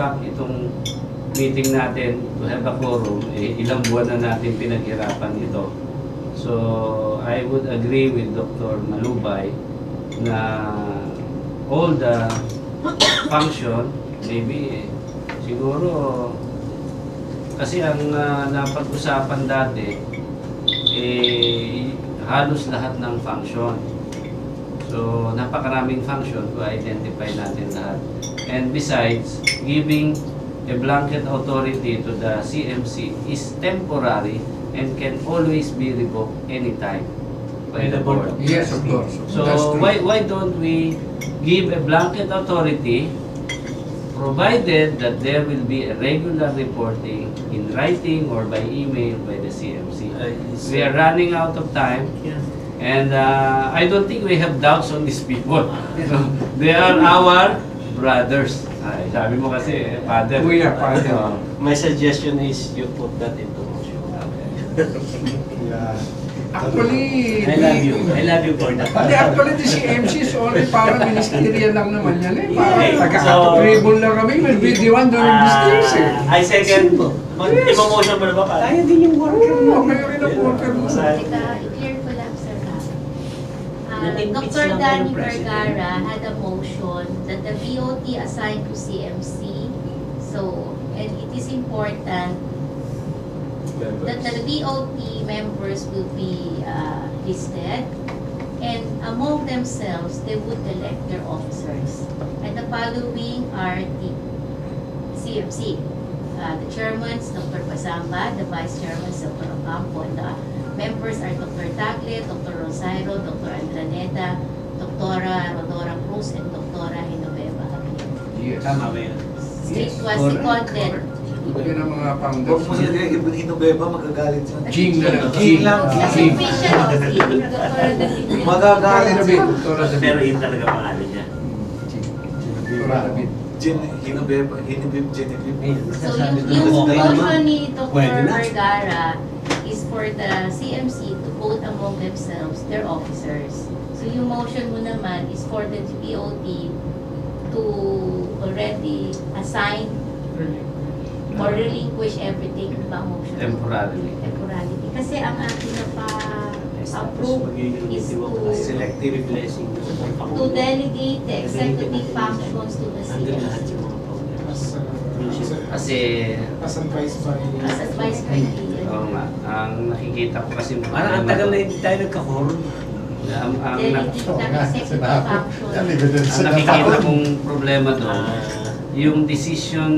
fact, itong meeting natin to have a quorum, ilang buwan na natin pinaghirapan ito. So, I would agree with Dr. Malubay na all the function, maybe, siguro, kasi ang napag-usapan dati, halos lahat ng function. So, napakaraming function to identify natin lahat. And besides, giving a blanket authority to the CMC is temporary and can always be revoked anytime by the board. Yes, of course. So why don't we give a blanket authority, provided that there will be a regular reporting in writing or by email by the CMC. We are running out of time, and I don't think we have doubts on these people. They are our brothers. Ay, sabi mo kasi, father. We are father. My suggestion is you put that into motion. Yeah. Actually, I love you for that. Actually, the CMC is only para ministerial lang naman yan eh. Para Okay, taga-tribal lang kami, will be the one doing business eh. I second. Imo-motion mo na ba? Kaya din yung worker mo. Oo, kayo rin ang worker mo. I-clear ko lang, sir. Dr. Danny Vergara had a motion that the BOT assigned to CMC. So, and it is important that the BOT members will be listed, and among themselves, they would elect their officers. And the following are the CMC. The chairman is Dr. Pasamba, the vice chairman is Dr. Ocampo, and the members are Dr. Tagle, Dr. Rosairo, Dr. Andraneta, Dr. Rodora Cruz, and Dr. Hinoveva. Yes. Tama ba yun? It was seconded. Yan ang mga founders. Huwag mo sila Hinubeba, magagalit sila. Jing na lang. Jing lang. Kasi official of Dr. David. Magagalit sila. Pero yun talaga pangalan niya. Hinubeba, Genevieve. So yung motion ni Dr. Vergara is for the CMC to vote among themselves their officers. So yung motion mo naman is for the BOT to already assign or relinquish everything ba motion? Temporarily. Temporarily. Kasi ang ating approve is Selective blessing. to delegate the executive functions to the CMC Kasi, as advised by the oo nga, ang nakikita ko kasi Parang ang tagal na hindi tayo nagka-forum. delegate ng executive functions. Ang nakikita kong problema doon, yung decision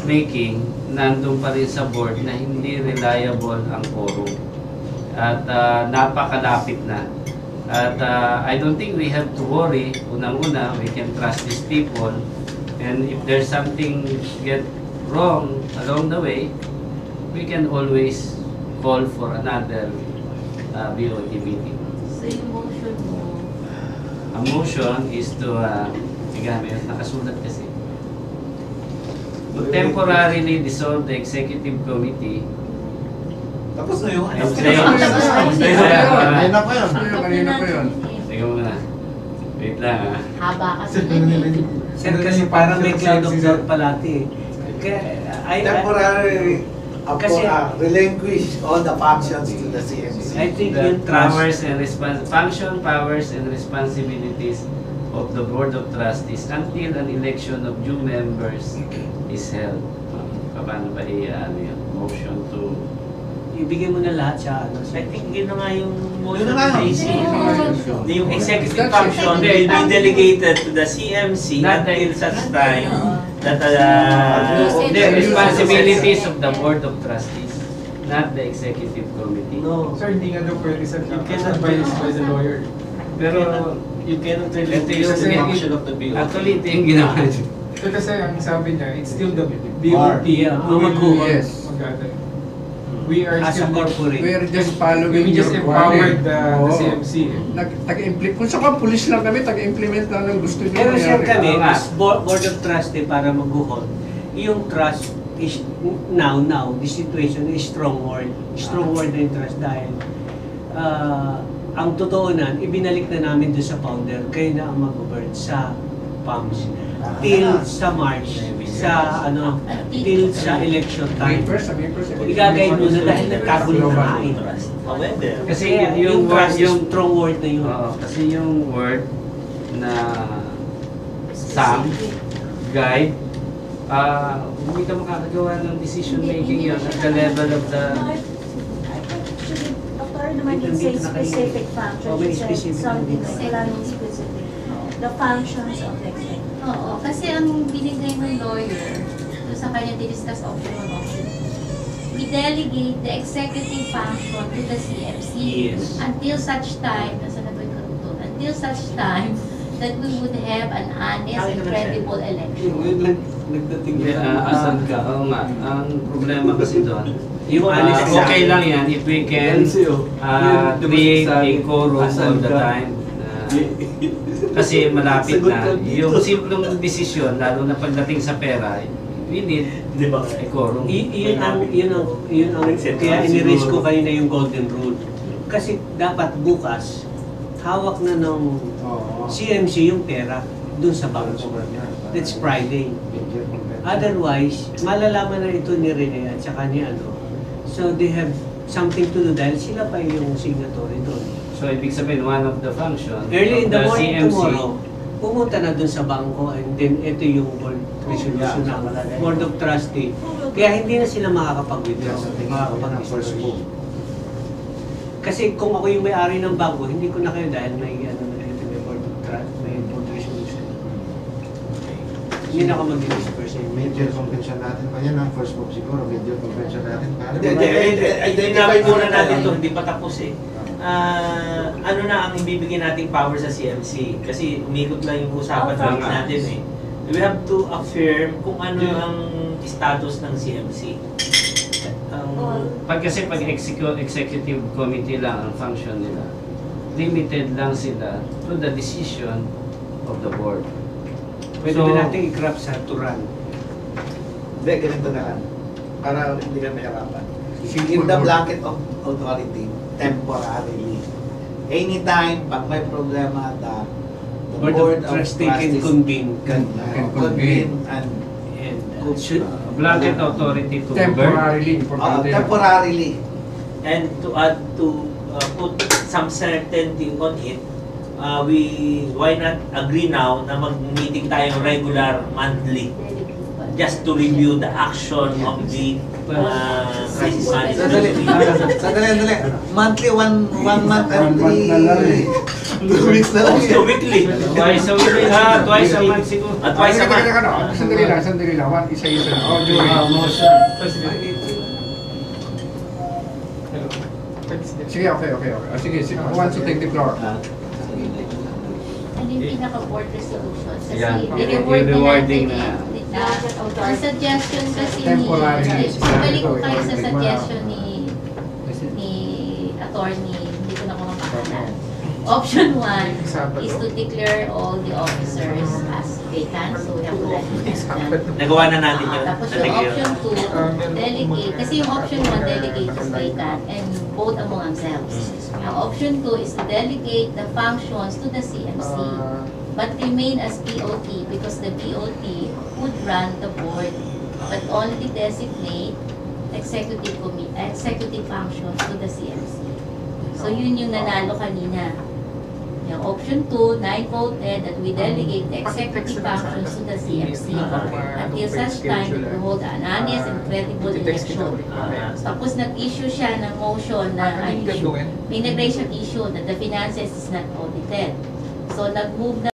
making nandun pa rin sa board na hindi reliable ang quorum. At napakalapit na. At I don't think we have to worry. Unang-una, we can trust these people. And if there's something get wrong along the way, we can always call for another BOT meeting. So yung motion mo, Ang motion is to, nakasulat kasi, to temporarily dissolve the executive committee. Tapos na yun. Tapos na yun. Kanina pa yun. Kanina pa yun. Sige muna. Wait lang ha. haba kasi. Sir, kasi parang may cloud of doubt palati. Temporary Kasi- relinquish all the functions to the CMC. I think The yung trust, function, powers, and responsibilities of the Board of Trustees until an election of new members is held. Paano ba yun? Motion to... ibigay mo na lahat sa ano. So I think yun na nga yung motion Yun na nga. ng AC. Yung executive That's function will be delegated to the CMC until such time that The responsibilities of the Board of Trustees, not the Executive Committee. no, Sir, hindi nga daw pwede sa You cannot advice by the lawyer. Pero, you cannot ito relinquish yung the function of the BOT. actually, ito yung ginawa niyo. So kasi ang sabi niya, it's still the Bar. BOT Yeah, who will yes. mag-attend. We are As a still corporate. We are just following we just your empowered warning. the Oo. CMC. Taga-implement. Kung saka police lang kami, taga-implement lang ng gusto nyo. Pero sir kami, Oo nga. as Board of Trustee para mag-hold, yung trust is now, the situation is strong word na yung trust dahil ang totoo na, ibinalik na namin doon sa founder, kayo na ang mag-govern sa PAMS till sa March, sa till sa election time. Igagayad mo na dahil nagkagulo na eh. However, Kasi yung trust, yung yung strong word na yun. Oo, kasi yung word na Sam, guide, hindi ka makakagawa ng decision making yun at the level of the... Actually, Dr. naman did say specific functions. Oh, may He said specific something functions. like wala nang specific. The functions of the executive. Oo, kasi ang binigay ng lawyer, doon sa kanya discuss option 1, option 2. We delegate the executive function to the CFC Yes. until such time, nasa na ba yung karugtong? Until such time that we would have an honest and credible election. Nagdating asan ka? Oo nga, ang problema kasi doon, Yung honest okay lang yan if we can create a quorum all the time. Kasi malapit na. Yung simplong desisyon, lalo na pagdating sa pera, we need a quorum. Yun ang kaya iniraise ko kanina yung golden rule. Kasi dapat bukas, hawak na ng CMC yung pera dun sa bangko. That's Friday. Otherwise, malalaman na ito ni Rene at saka ni So they have something to do dahil sila pa yung signatory doon. So, ibig sabihin, one of the functions Early in the of morning CMC, tomorrow, pumunta na dun sa bangko and then ito yung board resolution ng Board of Trustee. Kaya hindi na sila makakapag-withdraw. Makakapag-withdraw. Kasi kung ako yung may-ari ng bangko, hindi ko na kayo dahil may may board of trust, may board resolution. Hindi na ako mag-disperse. Major convention natin pa yan, ang first move siguro, major convention natin. Identify muna natin ito, hindi pa tapos eh. Ano na ang ibibigay nating power sa CMC? Kasi umikot lang yung usapan natin eh. We have to affirm kung ano ang status ng CMC. pag executive committee lang ang function nila, limited lang sila to the decision of the board. Pwede ba natin i-crop sa Turan? Hindi, ganito na lang. Para hindi ka mahirapan. In the blanket of authority, temporarily. Anytime, pag may problema, the Board of Trustee can convene. can convene and Should Blanket authority to govern. Temporarily, importante. temporarily. And to add to put some certainty on it, why not agree now na mag-meeting tayo regular monthly just to review the action of the crisis management. Sandali. Monthly, one month and One month na lang eh. 2 weeks na lang. Also weekly. Twice a week, twice a month siguro. Twice a month. Sandali lang. Isa-isa lang. Oh, Joey. Motion. Sige, okay. Sige, who wants to take the floor? Ano yung pinaka-board resolution? Kasi Yan. i-rewarding Rewarding na natin ang suggestion kasi Temporary. balik ko kayo sa suggestion ni attorney, hindi ko na kung mapakalan. Option 1 is to declare all the officers as vacant, so we have to recognize that. Nagawa na natin yun. Tapos yung option 2, delegate, kasi yung option 1, delegate is vacant and vote among themselves. Ang option 2 is to delegate the functions to the CMC, but remain as BOT because the BOT would run the board, but only designate executive functions to the CMC. So yun yung nanalo kanina. Yung option 2, 9 voted that we delegate the executive functions to the CMC until such time that we hold an honest and credible election. Tapos nag-issue siya ng motion na may nag-raise yung issue that the finances is not audited. So nag-move na